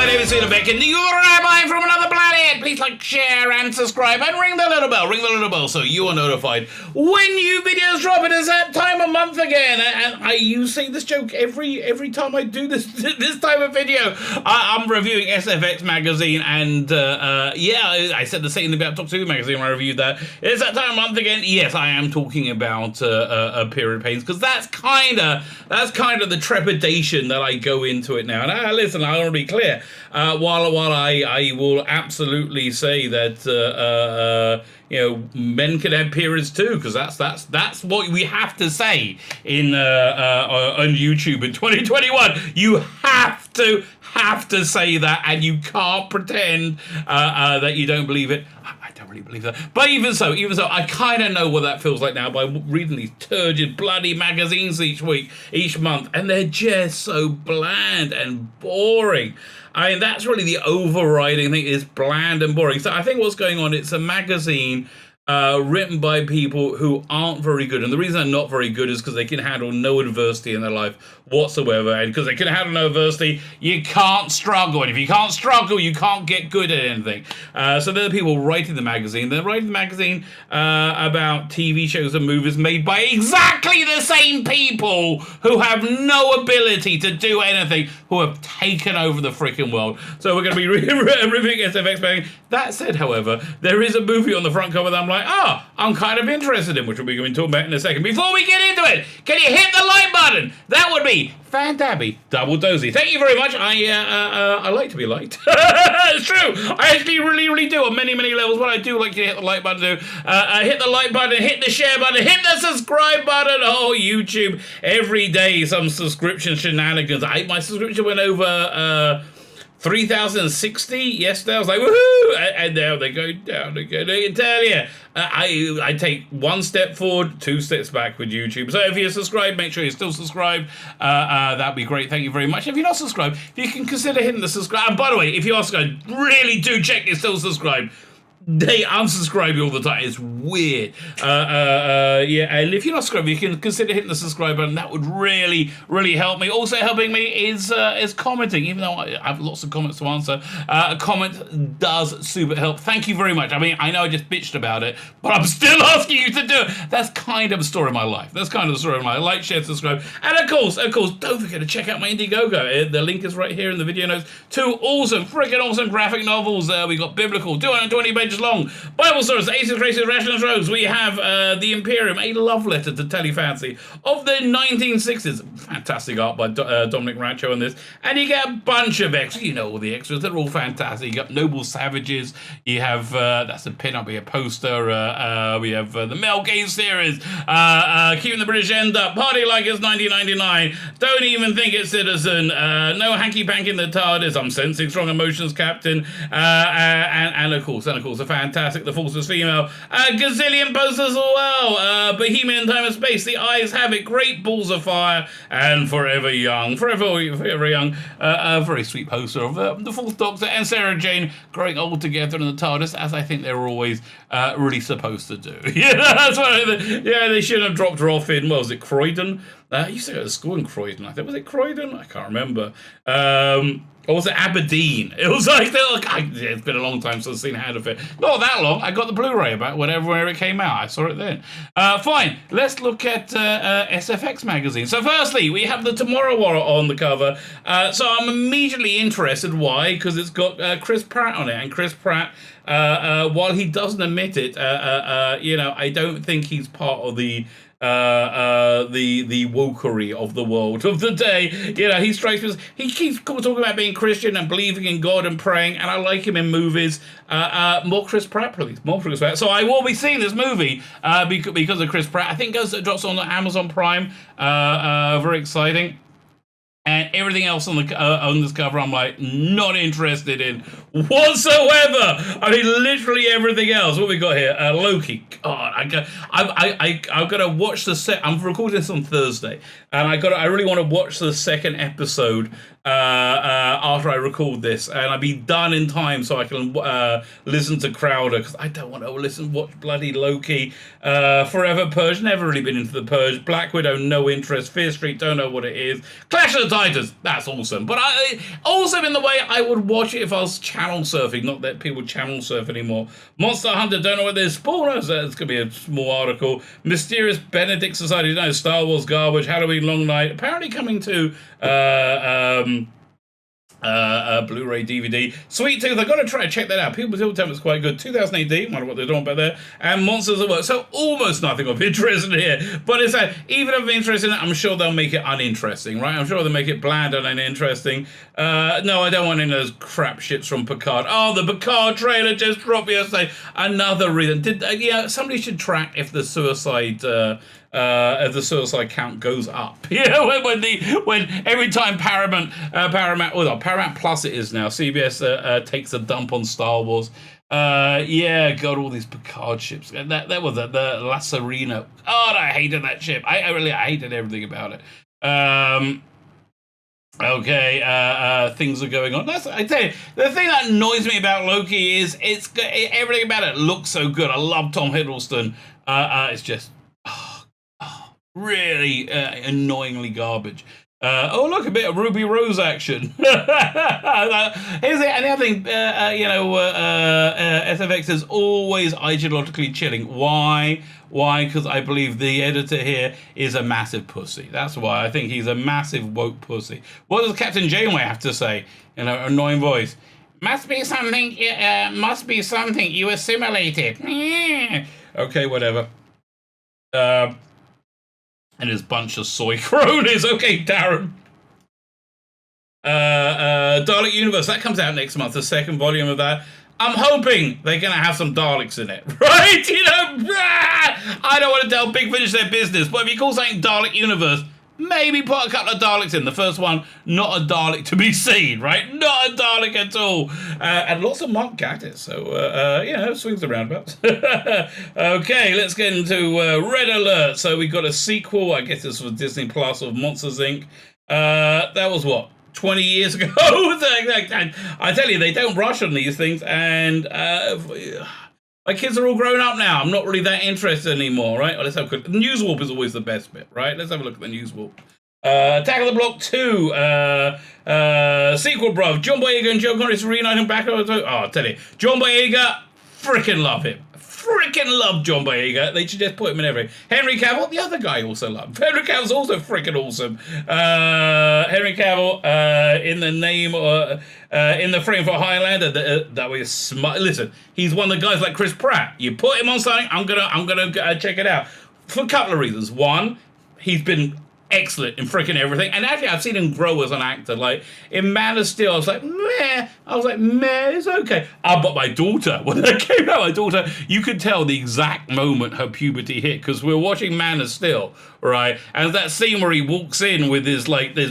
my name is Tzvi Lebetkin, your Rabbi from another planet. Please like, share, and subscribe, and ring the little bell, so you are notified when new videos drop. It is that time of month again, and I use this joke every time I do this type of video. I'm reviewing SFX magazine, and I said the same thing about Top 2 magazine when I reviewed that. It's that time of month again. Yes, I am talking about period pains, because that's kind of the trepidation that I go into it now. And listen, I want to be clear. While I will absolutely say that men can have periods too, because that's what we have to say in on YouTube in 2021. You have to say that, and you can't pretend that you don't believe it. I don't really believe that. But even so, I kind of know what that feels like now by reading these turgid, bloody magazines each month, and they're just so bland and boring. I mean, that's really the overriding thing, is bland and boring. So I think what's going on, it's a magazine written by people who aren't very good. And the reason they're not very good is because they can handle no adversity in their life whatsoever. And because they can handle no adversity, you can't struggle. And if you can't struggle, you can't get good at anything. So they're the people writing the magazine. They're writing the magazine about TV shows and movies made by exactly the same people who have no ability to do anything, who have taken over the freaking world. So we're going to be reviewing SFX magazine. That said, however, there is a movie on the front cover that I'm like, I'm kind of interested in, which we'll be going to talk about in a second. Before we get into it, can you hit the like button? That would be fantabby double dozy. Thank you very much. I like to be liked. It's true. I actually really do on many levels. What I do like you to hit the like button, hit the like button, hit the share button, hit the subscribe button. Oh, YouTube, every day some subscription shenanigans. My subscription went over 3,060 yesterday. I was like, woohoo! And now they go down again. I can tell you, I take one step forward, two steps back with YouTube. So if you're subscribed, make sure you're still subscribed. That'd be great. Thank you very much. If you're not subscribed, if you can consider hitting the subscribe. And by the way, if you are subscribed, really do check you're still subscribed. They unsubscribe you all the time. It's weird. And if you're not subscribed, you can consider hitting the subscribe button. That would really help me. Also helping me is commenting. Even though I have lots of comments to answer, a comment does super help. Thank you very much. I mean, I know I just bitched about it, but I'm still asking you to do it. That's kind of a story of my life. Like, share, subscribe. And of course, don't forget to check out my Indiegogo. The link is right here in the video notes. 2 freaking awesome graphic novels. We got Biblical, 220 pages long. Bible stories, Aces, Races, Rationalist Rogues. We have The Imperium, a love letter to Telly Fancy of the 1960s. Fantastic art by Dominic Rancho on this. And you get a bunch of extras. You know all the extras. They're all fantastic. You got Noble Savages. You have, that's a pin-up, a poster. We have the Mel Gay series. Keeping the British End Up. Party Like It's 1999. Don't Even Think It's Citizen. No Hanky Panky in the TARDIS. I'm Sensing Strong Emotions, Captain. And of course, a fantastic The Force is Female. Gazillion posters as well. Bohemian Time and Space. The Eyes Have It. Great Balls of Fire. And Forever Young. Forever Young. A very sweet poster of the Fourth Doctor and Sarah Jane growing old together in the TARDIS, as I think they were always really supposed to do. That's what they shouldn't have dropped her off in, what was it, Croydon? I used to go to school in Croydon, I think. Was it Croydon? I can't remember. Or was it Aberdeen? It was like, it's been a long time since I've seen HaGeffen. Not that long. I got the Blu-ray about where it came out. I saw it then. Fine. Let's look at SFX magazine. So firstly, we have the Tomorrow War on the cover. So I'm immediately interested. Why? Because it's got Chris Pratt on it. And Chris Pratt, while he doesn't admit it, I don't think he's part of the wokery of the world of the day. He strikes me as, he keeps talking about being Christian and believing in God and praying, and I like him in movies. More Chris Pratt, please. More Chris Pratt. So I will be seeing this movie because of Chris Pratt. I think it drops on Amazon Prime. Very exciting. And everything else on this cover, I'm like, not interested in whatsoever. I mean, literally everything else. What we got here? Loki. God, I've got to watch the set. I'm recording this on Thursday, and I really want to watch the second episode after I record this, and I'll be done in time so I can listen to Crowder, because I don't want to watch bloody Loki. Forever Purge, never really been into the Purge. Black Widow, no interest. Fear Street, don't know what it is. Clash of the Titans. just, that's awesome. But awesome in the way I would watch it if I was channel surfing, not that people channel surf anymore. Monster Hunter, don't know what this is. It's going to be a small article. Mysterious Benedict Society, no, Star Wars garbage, Halloween Long Night, apparently coming to Blu-ray DVD. Sweet Tooth, I've got to try to check that out. People still tell me it's quite good. 2000 AD, wonder what they're doing about there. And Monsters at Work. So almost nothing of interest in here. But it's like, even if I'm interested in it, I'm sure they'll make it uninteresting, right? I'm sure they'll make it bland and uninteresting. No, I don't want any of those crap shits from Picard. Oh, the Picard trailer just dropped yesterday. Another reason. Somebody should track if the suicide count goes up. When every time Paramount Plus it is now, CBS takes a dump on Star Wars. God, all these Picard ships. That was the La Serena. Oh, I hated that ship. I hated everything about it. Things are going on. I tell you, the thing that annoys me about Loki is everything about it looks so good. I love Tom Hiddleston. It's just really annoyingly garbage. Look, a bit of Ruby Rose action. Here's it. And the other thing, SFX is always ideologically chilling. Why? Because I believe the editor here is a massive pussy. That's why. I think he's a massive woke pussy. What does Captain Janeway have to say in an annoying voice? Must be something you assimilated. Okay, whatever. And his bunch of soy cronies. Okay, Darren. Dalek Universe, that comes out next month, the second volume of that. I'm hoping they're going to have some Daleks in it, right? I don't want to tell Big Finish their business, but if you call something Dalek Universe, maybe put a couple of Daleks in. The first one, not a Dalek to be seen, right? Not a Dalek at all. And lots of Mark Gatiss, so, swings and roundabouts. Okay, let's get into Red Alert. So we got a sequel, I guess this was Disney Plus, of Monsters, Inc. That was what? 20 years ago. I tell you, they don't rush on these things, and my kids are all grown up now. I'm not really that interested anymore, right? Let's have a quick. News Warp is always the best bit, right? Let's have a look at the News Warp. Attack of the Block 2, sequel, bruv. John Boyega and Joe Connery reuniting back. I tell you, John Boyega, freaking love him. Freaking love John Boyega. They should just put him in everything. Henry Cavill, the other guy, also loved. Henry Cavill's also freaking awesome. Henry Cavill, in the name, in the frame for Highlander, that was smart. Listen, he's one of the guys like Chris Pratt. You put him on something, I'm gonna check it out for a couple of reasons. One, he's been excellent in freaking everything, and actually I've seen him grow as an actor. Like in Man of Steel, I was like, meh. It's okay. But my daughter, when that came out, you could tell the exact moment her puberty hit, because we're watching Man of Steel, right? And that scene where he walks in with his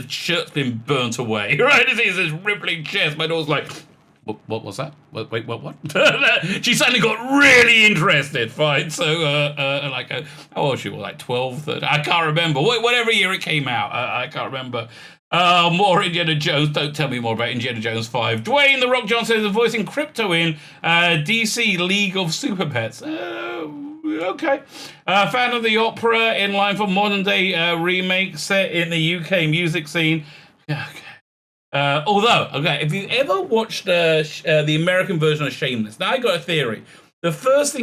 shirt's been burnt away, right? He sees his rippling chest. My daughter's like, what was that? Wait, what? She suddenly got really interested, fine. So, how old was she? Like 12, 13? I can't remember. Whatever year it came out, I can't remember. More Indiana Jones. Don't tell me more about Indiana Jones 5. Dwayne The Rock Johnson is voicing Crypto in DC League of Super Pets. Okay. Fan of the opera, in line for modern day remake set in the UK music scene. Okay. If you ever watched the American version of Shameless, now I got a theory. The first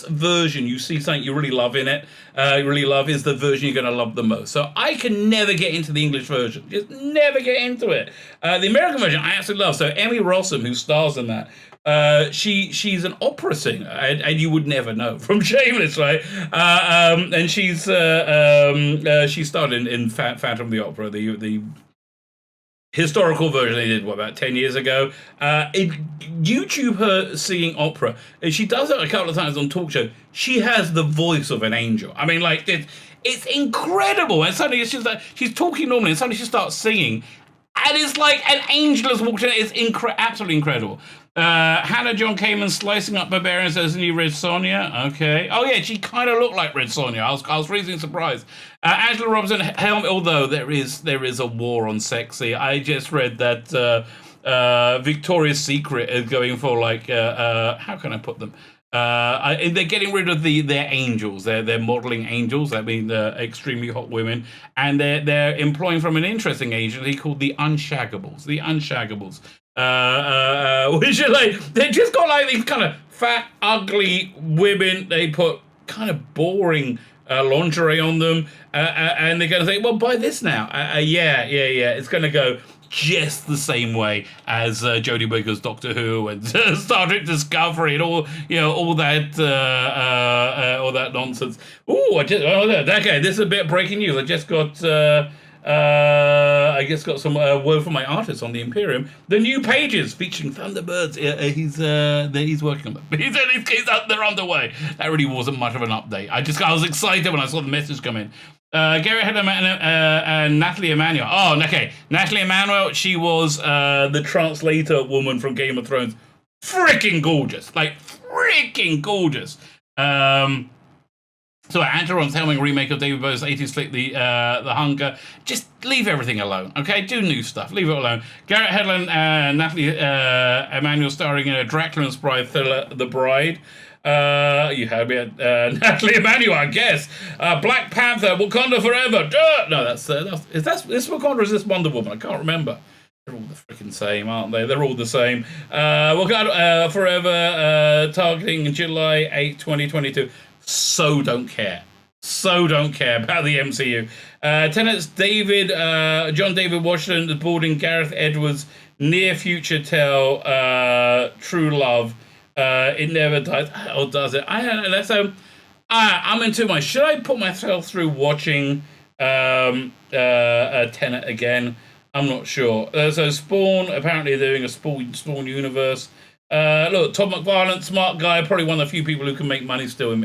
version you see something you really love in it, is the version you're going to love the most. So I can never get into the English version. Just never get into it. The American version I absolutely love. So Emmy Rossum, who stars in that, she's an opera singer, and you would never know from Shameless, right? And she starred in Phantom of the Opera, the historical version they did, about 10 years ago. YouTube her singing opera, and she does it a couple of times on talk show. She has the voice of an angel. I mean, it's incredible. And suddenly it's just like she's talking normally, and suddenly she starts singing, and it's like an angel has walked in. It's absolutely incredible. Hannah John Kamen slicing up barbarians as the new Red Sonja. Okay. Oh yeah, she kind of looked like Red Sonja. I was reasonably surprised. Angela Robinson helmet. Although there is a war on sexy. I just read that Victoria's Secret is going for how can I put them? They're getting rid of their angels. They're modeling angels. I mean, extremely hot women, and they're employing from an interesting agency called the Unshaggables. The Unshaggables, which are like they just got like these kind of fat, ugly women. They put kind of boring lingerie on them, and they're going to say, "Well, buy this now." Yeah. It's going to go just the same way as Jodie Whittaker's Doctor Who and Star Trek Discovery and all that nonsense. Okay, this is a bit of breaking news. I just got some word from my artist on the Imperium. The new pages featuring Thunderbirds. He's working on them. They're underway. That really wasn't much of an update. I was excited when I saw the message come in. Gary Hedlund and Natalie Emmanuel. Oh, okay. Natalie Emmanuel, she was the translator woman from Game of Thrones. Freaking gorgeous. Like, freaking gorgeous. So Angeron's helming remake of David Bowie's 80s flick, The Hunger. Just leave everything alone, okay? Do new stuff. Leave it alone. Garrett Hedlund and Natalie Emmanuel starring in a Dracula's Bride thriller, The Bride. You had me at Natalie Emmanuel, I guess. Black Panther, Wakanda Forever. No, is this Wakanda or is this Wonder Woman? I can't remember. They're all the freaking same, aren't they? They're all the same. Wakanda Forever, targeting July 8, 2022. So don't care about the MCU. Tenet's John David Washington is boarding Gareth Edwards' near future tale, True Love. It never dies. Or does it? I don't know. So I'm into my. Should I put myself through watching Tenet again? I'm not sure. So Spawn apparently they're doing a Spawn universe. Look, Todd McFarlane, smart guy, probably one of the few people who can make money still in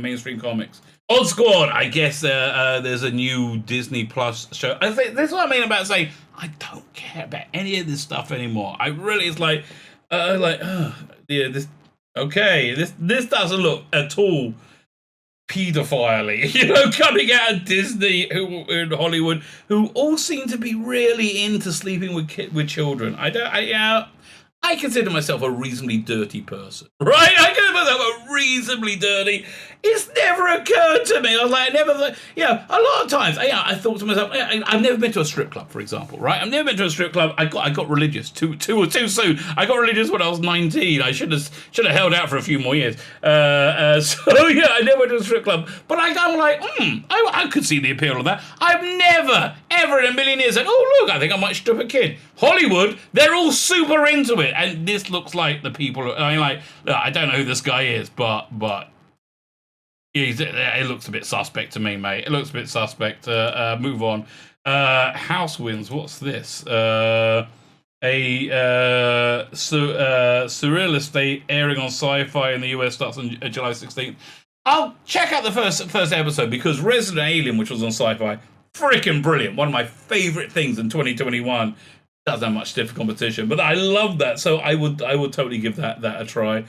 mainstream comics. Odd Squad, I guess there's a new Disney Plus show. I think this is what I mean about saying I don't care about any of this stuff anymore. I really, it's like, this doesn't look at all pedophile-y, coming out of Disney in Hollywood, who all seem to be really into sleeping with children. I consider myself a reasonably dirty person, right? I consider myself a reasonably dirty. It's never occurred to me. I was like, a lot of times, I thought to myself, I've never been to a strip club, for example, right? I've never been to a strip club. I got religious too soon. I got religious when I was 19. I should have held out for a few more years. I never went to a strip club. But I'm like, I could see the appeal of that. I've never, ever in a million years said, oh, look, I think I might strip a kid. Hollywood, they're all super into it. And this looks like the people, I don't know who this guy is, but it looks a bit suspect to me, mate. It looks a bit suspect. Move on. House Winds. What's this? Surreal Estate airing on Sci-Fi in the US starts on July 16th. I'll check out the first episode because Resident Alien, which was on Sci-Fi, freaking brilliant. One of my favorite things in 2021. Doesn't have much stiff competition, but I love that. So I would totally give that a try.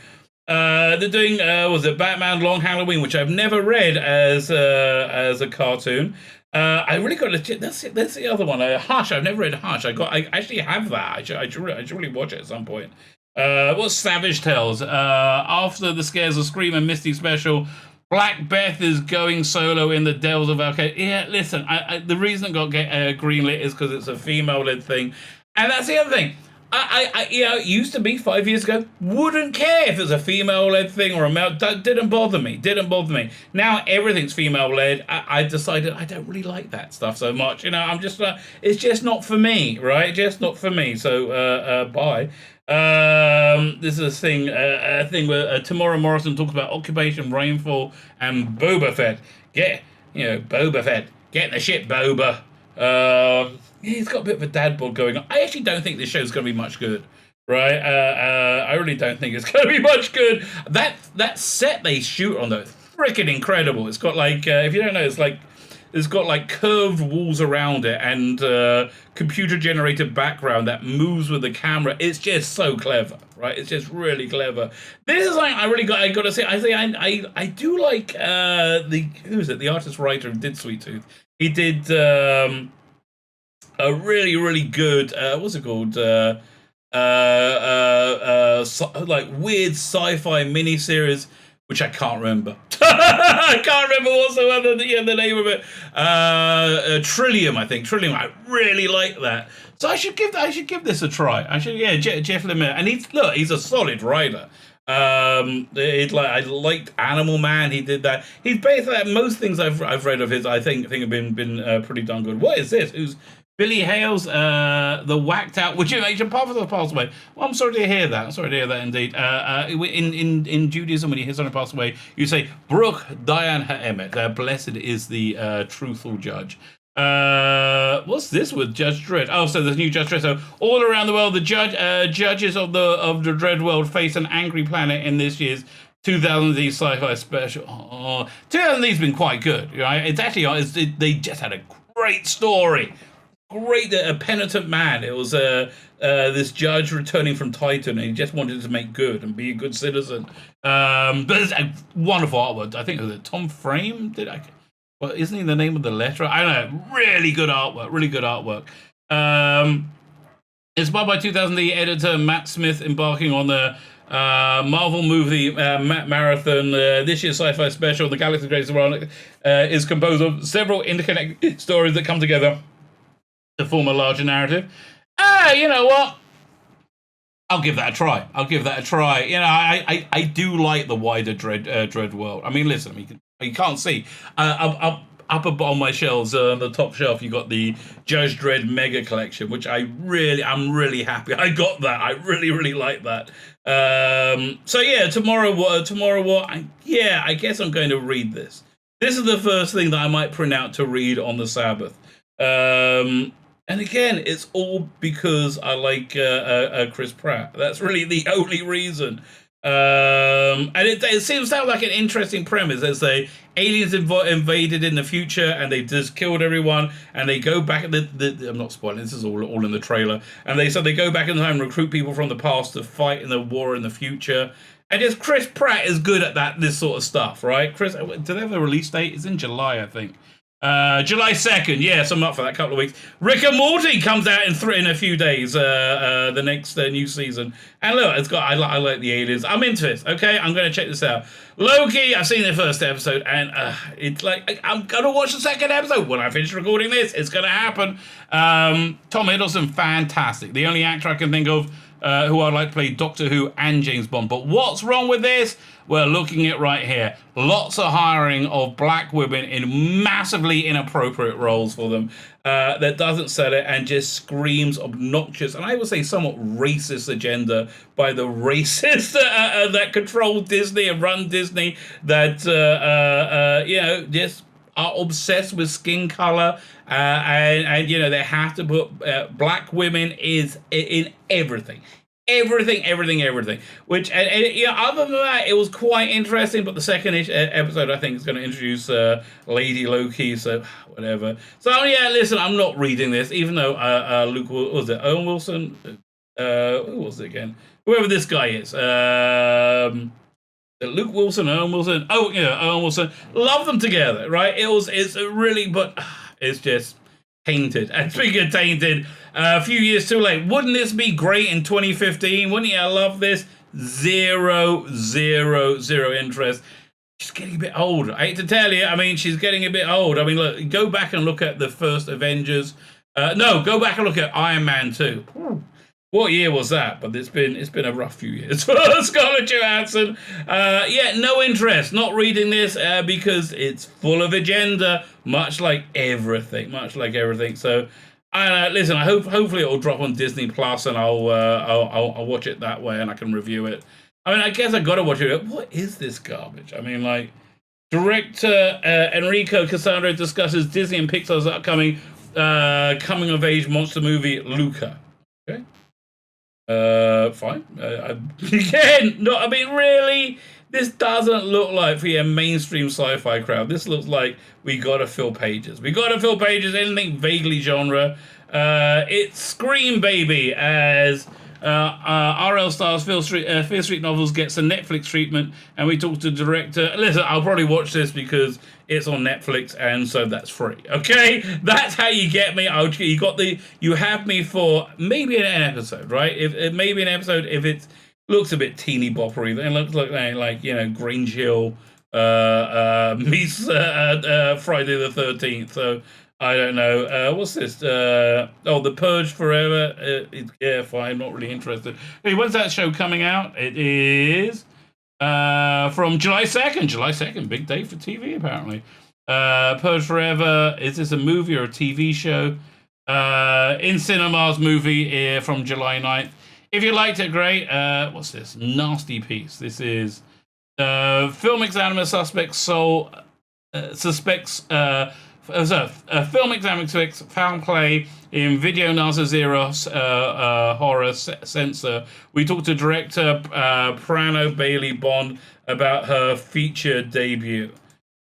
They're doing was it Batman Long Halloween, which I've never read as a cartoon. I really got legit. That's the other one. Hush. I've never read Hush. I actually have that. I should really watch it at some point. What's Savage Tales? After the scares of Scream and Misty special, Black Beth is going solo in the Devils of Arcade. Yeah, listen. The reason it got greenlit is because it's a female-led thing, and that's the other thing. It used to be 5 years ago, wouldn't care if it's a female-led thing or a male. Didn't bother me. Now everything's female-led. I decided I don't really like that stuff so much. I'm just it's just not for me, right? Just not for me. So bye. This is a thing where Tamora Morrison talks about Occupation Rainfall and Boba Fett. Boba Fett. Get in the ship, Boba. He's got a bit of a dad bod going on. I actually don't think this show's going to be much good, right? I really don't think it's going to be much good. That set they shoot on, though, freaking incredible. It's got if you don't know, it's got curved walls around it and computer-generated background that moves with the camera. It's just so clever, right? It's just really clever. This is I got to say. I do like the artist writer who did Sweet Tooth. He did a really, really good, what's it called? like weird sci-fi miniseries, which I can't remember. I can't remember whatsoever the name of it. Trillium, I think. Trillium. I really like that. So I should give this a try. Jeff Lemire, and he's a solid writer. I liked Animal Man. He did that. He's basically most things I've read of his. I think have been pretty darn good. What is this? Who's Billy Hales? The whacked out. Would you Agent Papa passed away? Well, I'm sorry to hear that. I'm sorry to hear that indeed. In Judaism, when his son passed away, you say Baruch Dayan Ha'emet. Blessed is the truthful judge. What's this with Judge Dredd? Oh, so there's new Judge Dredd. So all around the world, the judges of the Dredd world face an angry planet in this year's 2000 sci-fi special. 2000's been quite good, right? It's actually they just had a great story, great a penitent man. It was this judge returning from Titan, and he just wanted to make good and be a good citizen. But it's a wonderful artwork. I think it was Tom Frame did. Well, isn't he the name of the letter? I don't know. Really good artwork. Really good artwork. Inspired by 2000, editor Matt Smith embarking on the Marvel movie marathon. This year's sci-fi special, The Galaxy's Greatest World, is composed of several interconnected stories that come together to form a larger narrative. You know what? I'll give that a try. You know, I do like the wider Dredd world. I mean, listen, you can't see. Up on my shelves, on the top shelf, you got the Judge Dredd Mega Collection, which I'm really happy I got that. I really like that. So yeah, tomorrow what? I guess I'm going to read this. This is the first thing that I might print out to read on the Sabbath. And again, it's all because I like Chris Pratt. That's really the only reason. And it seems to have like an interesting premise. There's aliens invaded in the future, and they just killed everyone, and they go back. I'm not spoiling. This is all in the trailer. And they go back in time and recruit people from the past to fight in the war in the future. And just Chris Pratt is good at this sort of stuff, right? Chris, do they have a release date? It's in July, I think. July 2nd, yes, I'm up for that. Couple of weeks. Rick and Morty comes out in a few days. The next new season, and look, I like the aliens. I'm into this. Okay, I'm going to check this out. Loki, I've seen the first episode, and it's like I'm going to watch the second episode when I finish recording this. It's going to happen. Tom Hiddleston, fantastic. The only actor I can think of who I'd like to play Doctor Who and James Bond. But what's wrong with this? We're looking at right here. Lots of hiring of black women in massively inappropriate roles for them that doesn't sell it and just screams obnoxious, and I would say somewhat racist agenda by the racists that control Disney and run Disney, that just are obsessed with skin color, and they have to put black women in everything. Everything. Which, other than that, it was quite interesting. But the second episode, I think, is going to introduce Lady Loki. So whatever. So yeah, listen, I'm not reading this, even though Luke, what was it, Owen Wilson? Who was it again? Whoever this guy is. Luke Wilson, Owen Wilson. Oh yeah, Owen Wilson. Love them together, right? It's really, but it's just tainted. And speaking of tainted, a few years too late. Wouldn't this be great in 2015? Wouldn't you? I love this. Zero interest. She's getting a bit old. I hate to tell you. I mean, she's getting a bit old. I mean, look, go back and look at the first Avengers. Go back and look at Iron Man 2. What year was that? But it's been a rough few years for Scarlett Johansson. No interest. Not reading this because it's full of agenda, much like everything. So, listen. Hopefully it'll drop on Disney Plus, and I'll watch it that way, and I can review it. I mean, I guess I gotta watch it. What is this garbage? I mean, like, director Enrico Cassandra discusses Disney and Pixar's upcoming coming of age monster movie Luca. Okay. Fine. Again, no, I mean, really, this doesn't look like for your mainstream sci-fi crowd. This looks like we gotta fill pages. Anything vaguely genre. It's Scream Baby as RL Stars Fear Street Novels gets a Netflix treatment, and we talked to director. Listen, I'll probably watch this because it's on Netflix, and so that's free. Okay, that's how you get me. You have me for maybe an episode, right? If maybe an episode if it looks a bit teeny boppery, then it looks like Grange Hill meets Friday the 13th. So I don't know. What's this? The Purge Forever. Yeah, fine. Not really interested. Hey, when's that show coming out? It is from July 2nd. July 2nd. Big day for TV, apparently. Purge Forever. Is this a movie or a TV show? In cinemas movie from July 9th. If you liked it, great. What's this? Nasty piece. This is Film Examiner Suspects Soul. Suspects... Film Examiner Suspects Foul Play in Video Nasa Zeros Horror Censor. We talked to director Prano Bailey Bond about her feature debut.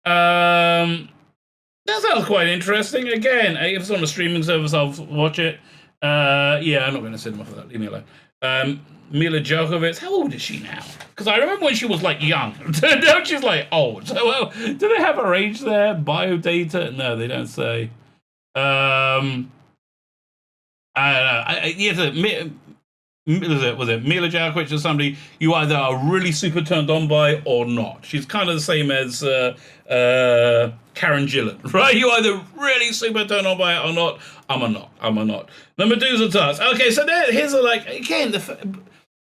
That sounds quite interesting. Again, if it's on a streaming service, I'll watch it. Yeah, I'm not going to cinema for that. Leave me alone. Mila Djokovic, how old is she now? Because I remember when she was like young. Now she's like old. So, do they have her age there? Biodata? No, they don't say. I don't know. Was it Mila Djokovic or somebody you either are really super turned on by or not? She's kind of the same as Karen Gillan, right? You either really super turned on by it or not. I'm a not. The Medusa Tusk. Okay, so here's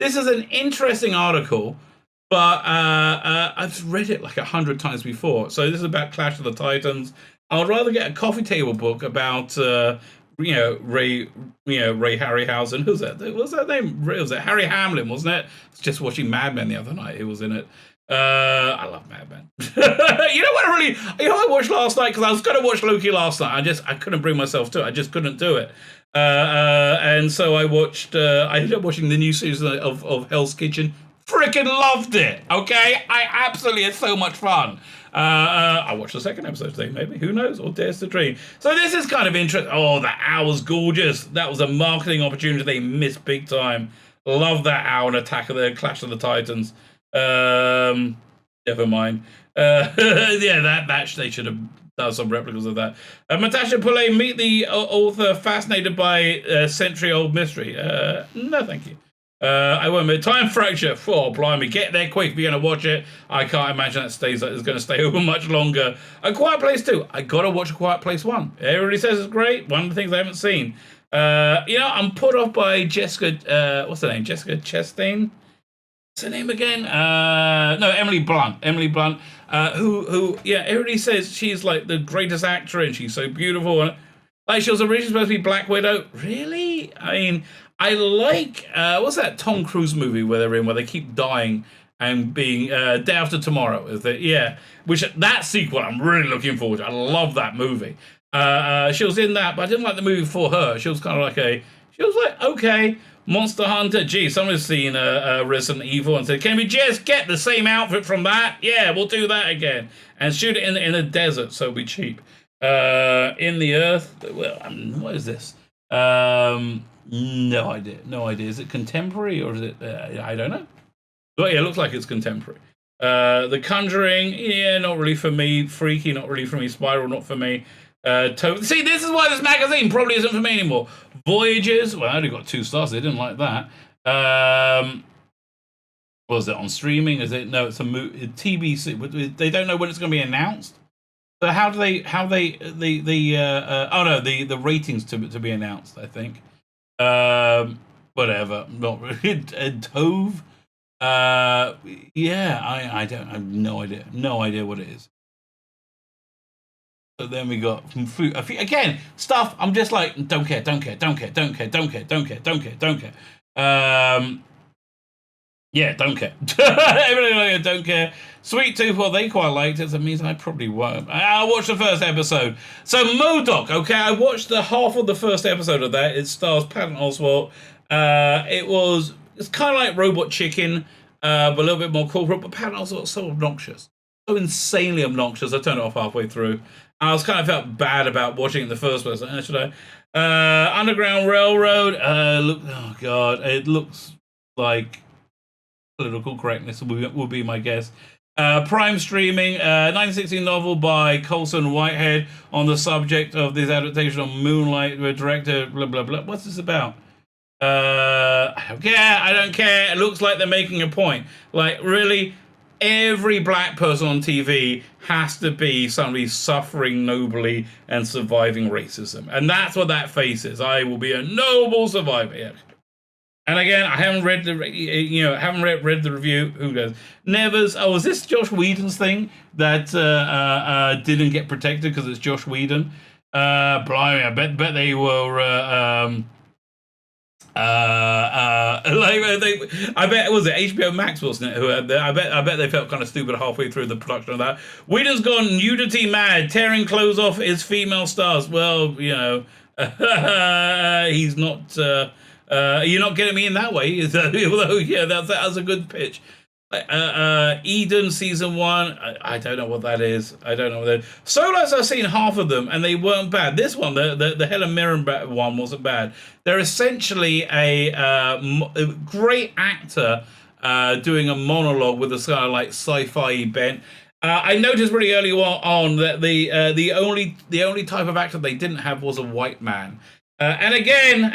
this is an interesting article, but I've read it like 100 times before. So this is about Clash of the Titans. I'd rather get a coffee table book about Ray Harryhausen. Who's that? What's that name? Was it Harry Hamlin? Wasn't it? I was just watching Mad Men the other night. He was in it. I love Mad Men. I watched last night because I was going to watch Loki last night. I couldn't bring myself to it. I just couldn't do it. And so I ended up watching the new season of Hell's Kitchen. Freaking loved it. Okay, I absolutely had so much fun. I watched the second episode today, maybe. Who knows? Or dares to dream. So this is kind of interesting. Oh, that hour's gorgeous. That was a marketing opportunity they missed big time. Love that hour in Clash of the Titans. Never mind. They should have done some replicas of that. Natasha Pillay, meet the author fascinated by century-old mystery. No, thank you. I won't make Time Fracture. Oh, blimey, get there quick if you're going to watch it. I can't imagine that is going to stay open much longer. A Quiet Place 2. I got to watch A Quiet Place 1. Everybody says it's great. One of the things I haven't seen. I'm put off by Jessica, what's her name? Jessica Chastain? What's her name again? Emily Blunt. Who everybody says she's like the greatest actor and she's so beautiful. Like, she was originally supposed to be Black Widow. Really? I mean, I like, what's that Tom Cruise movie where they're in, where they keep dying and being, Day After Tomorrow, is it? Yeah. That sequel I'm really looking forward to. I love that movie. She was in that, but I didn't like the movie for her. She was kind of like okay. Monster Hunter, gee, someone's seen Resident Evil and said, can we just get the same outfit from that? Yeah, we'll do that again. And shoot it in a desert, so it'll be cheap. In the Earth, well, what is this? No idea. Is it contemporary or is it, I don't know. But yeah, it looks like it's contemporary. The Conjuring, yeah, not really for me. Freaky, not really for me. Spiral, not for me. See, this is why this magazine probably isn't for me anymore. Voyages, well, I only got 2 stars. They didn't like that. Was it on streaming? Is it? No, it's a TBC. They don't know when it's going to be announced. So how do they? The ratings to be announced. I think. Whatever. Not really. Tove. Yeah, I don't. I have no idea. No idea what it is. So then we got from food again stuff. I'm just like don't care. Yeah, don't care. Everything like don't care. Sweet Tooth, well, they quite liked it. So that means I probably won't. I'll watch the first episode. So MODOK, okay, I watched the half of the first episode of that. It stars Patton Oswalt. It's kind of like Robot Chicken, but a little bit more corporate. But Patton Oswalt's so obnoxious, so insanely obnoxious. I turned it off halfway through. I was kind of felt bad about watching it in the first place. Should I? Underground Railroad. Look, oh god, it looks like political correctness will be my guess. Prime streaming, 1916 novel by Colson Whitehead on the subject of this adaptation of Moonlight with director blah blah blah. What's this about? I don't care. I don't care. It looks like they're making a point. Like, really, every black person on TV has to be somebody suffering nobly and surviving racism, and that's what that face is. I will be a noble survivor. Yeah. And again, I haven't read the read the review. Who knows? Nevers. Oh, is this Josh Whedon's thing that didn't get protected because it's Josh Whedon? Blimey, I bet they were. I bet it was it HBO Max, wasn't it? Who had I bet they felt kind of stupid halfway through the production of that. Whedon's gone nudity mad, tearing clothes off his female stars. Well, you know, he's not. You're not getting me in that way. Although, yeah, that's a good pitch. Eden season 1. I don't know what that is. I don't know what that is. Solos, I've seen half of them and they weren't bad. This one, the Helen Mirren one, wasn't bad. They're essentially a great actor doing a monologue with a kind of like sci-fi bent. I noticed pretty early on that the only type of actor they didn't have was a white man. And again,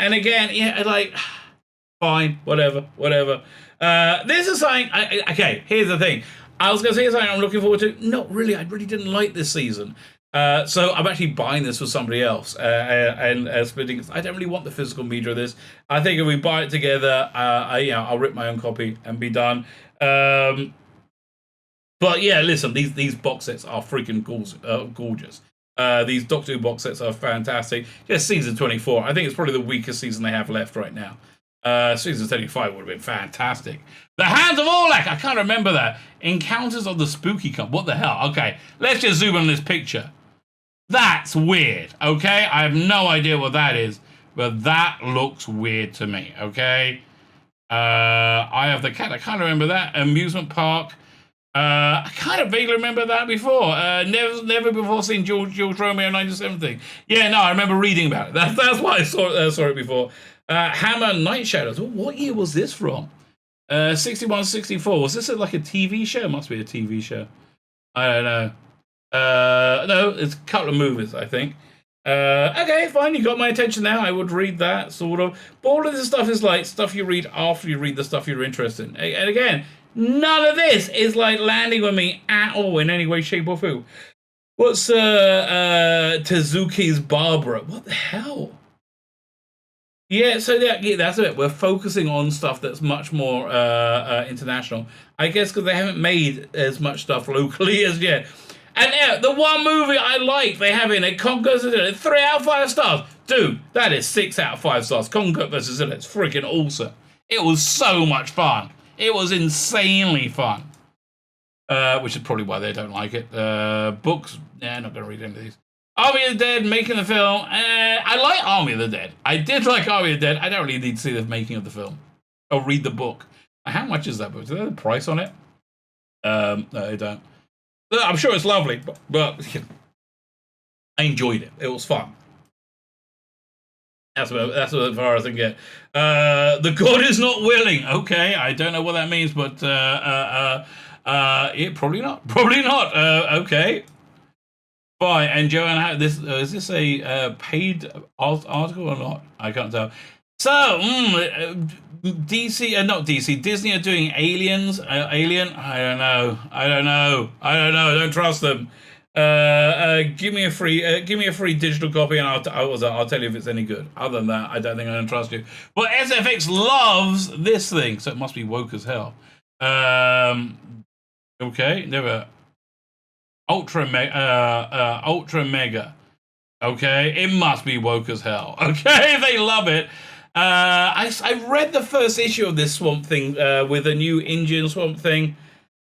yeah, like, fine, whatever. This is something. Okay, here's the thing. I was going to say something I'm looking forward to. Not really. I really didn't like this season. So I'm actually buying this for somebody else and splitting. I don't really want the physical media of this. I think if we buy it together, I'll rip my own copy and be done. But yeah, listen, these box sets are freaking gorgeous. These Doctor Who box sets are fantastic. Yeah, season 24. I think it's probably the weakest season they have left right now. Season 35 would have been fantastic. The Hands of Orlak. I can't remember that. Encounters of the Spooky Camp. What the hell? Okay, let's just zoom on this picture. That's weird, okay? I have no idea what that is, but that looks weird to me, okay? I have the cat. I can't remember that. Amusement Park. I kind of vaguely remember that before. Never before seen George Romeo 1970. Yeah, no, I remember reading about it. That's why I saw it before. Hammer Night Shadows. What year was this from? 61, 64. Was this like a TV show? It must be a TV show. I don't know. No, it's a couple of movies, I think. Okay, fine, you got my attention now. I would read that, sort of. But all of this stuff is like stuff you read after you read the stuff you're interested in. And again, none of this is like landing with me at all in any way, shape, or form. What's Tezuki's Barbara? What the hell? Yeah, so that's it. We're focusing on stuff that's much more international. I guess because they haven't made as much stuff locally as yet. And yeah, the one movie I like they have in it, Conquer Zilla, 3 out of 5 stars. Dude, that is 6 out of 5 stars. Conquer vs. Zilla, it's freaking awesome. It was so much fun. It was insanely fun. Which is probably why they don't like it. Books, I'm not going to read any of these. Army of the Dead, making the film. I like Army of the Dead. I did like Army of the Dead. I don't really need to see the making of the film. Or read the book. How much is that book? Is there a price on it? No, I don't. I'm sure it's lovely, but I enjoyed it. It was fun. That's as far as I can get. The God is not willing. Okay, I don't know what that means, but probably not. Probably not. Okay. Bye. And Joanne, is this a paid article or not? I can't tell. So, Disney are doing Aliens. Alien? I don't know. Don't trust them. Give me a free digital copy, and I'll tell you if it's any good. Other than that, I don't think I can trust you. But SFX loves this thing, so it must be woke as hell. Okay, never. Ultra mega. Okay, it must be woke as hell. Okay, they love it. I read the first issue of this Swamp Thing with a new Indian Swamp Thing.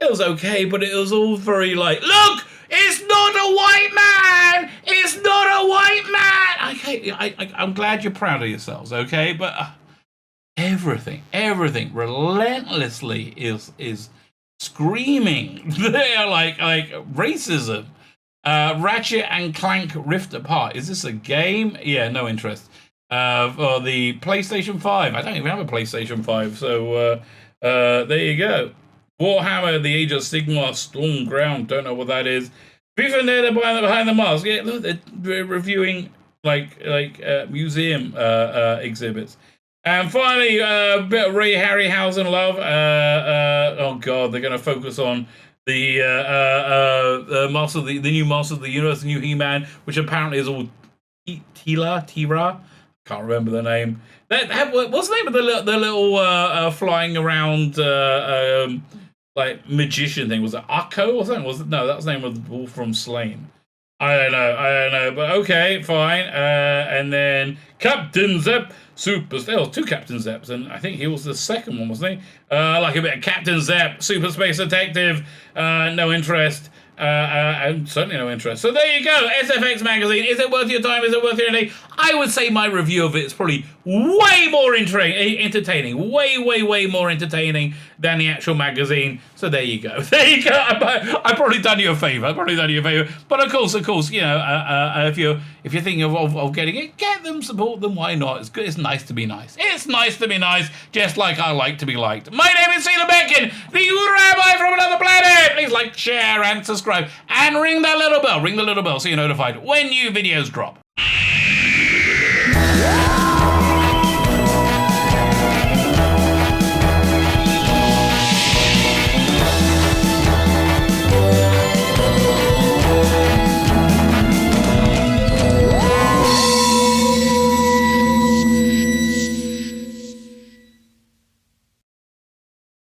It was okay, but it was all very like, look, it's not a white man. It's not a white man. I'm glad you're proud of yourselves, okay? But everything relentlessly is screaming. They are like racism. Ratchet and Clank Rift Apart. Is this a game? Yeah, no interest. for the PlayStation 5. I don't even have a PlayStation 5, so there you go. Warhammer, the Age of Sigmar, Storm Ground, don't know what that is. Behind the mask, yeah, look, they're reviewing like museum exhibits. And finally, a bit of Harryhausen love. Oh god, they're going to focus on the Master of the new Master of the Universe, the new He-Man, which apparently is all Tira. Can't remember the name. What's the name of the little flying around like magician thing? Was it Akko or something? No, that was the name of the wolf from Slain. I don't know, but okay, fine. And then Captain Zep, there was 2 Captain Zeps, and I think he was the second one, wasn't he? Like a bit of Captain Zep, Super Space Detective, no interest. And certainly no interest. So there you go, SFX magazine. Is it worth your time? Is it worth your day? I would say my review of it is probably way more entertaining. Way more entertaining than the actual magazine. So there you go. I've probably done you a favour. But of course, you know, if you're thinking of getting it, get them, support them. Why not? It's good. It's nice to be nice. It's nice to be nice, just like I like to be liked. My name is Tzvi Lebetkin, the Rabbi from another planet. Please like, share, and subscribe, and ring that little bell. Ring the little bell so you're notified when new videos drop.